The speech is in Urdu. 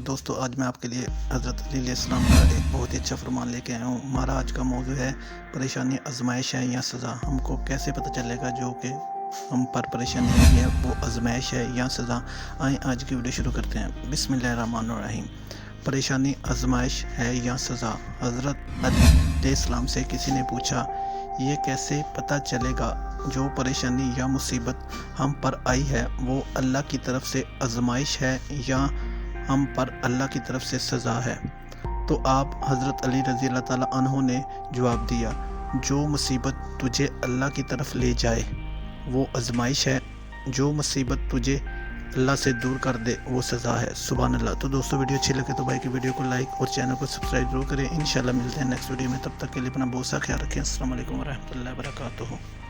دوستو آج میں آپ کے لیے حضرت علی علیہ السلام کا ایک بہت ہی اچھا فرمان لے کے آیا ہوں۔ ہمارا آج کا موضوع ہے پریشانی آزمائش ہے یا سزا۔ ہم کو کیسے پتہ چلے گا جو کہ ہم پر پریشانی آئی ہے وہ آزمائش ہے یا سزا؟ آئیں آج کی ویڈیو شروع کرتے ہیں۔ بسم اللہ الرحمن الرحیم۔ پریشانی آزمائش ہے یا سزا؟ حضرت علی علیہ السلام سے کسی نے پوچھا، یہ کیسے پتہ چلے گا جو پریشانی یا مصیبت ہم پر آئی ہے وہ اللہ کی طرف سے آزمائش ہے یا ہم پر اللہ کی طرف سے سزا ہے؟ تو آپ حضرت علی رضی اللہ تعالیٰ عنہ نے جواب دیا، جو مصیبت تجھے اللہ کی طرف لے جائے وہ آزمائش ہے، جو مصیبت تجھے اللہ سے دور کر دے وہ سزا ہے۔ سبحان اللہ۔ تو دوستو ویڈیو اچھی لگے تو بھائی کی ویڈیو کو لائک اور چینل کو سبسکرائب ضرور کریں۔ انشاءاللہ ملتے ہیں نیکسٹ ویڈیو میں، تب تک کے لیے اپنا بہت سا خیال رکھیں۔ السلام علیکم ورحمۃ اللہ وبرکاتہ۔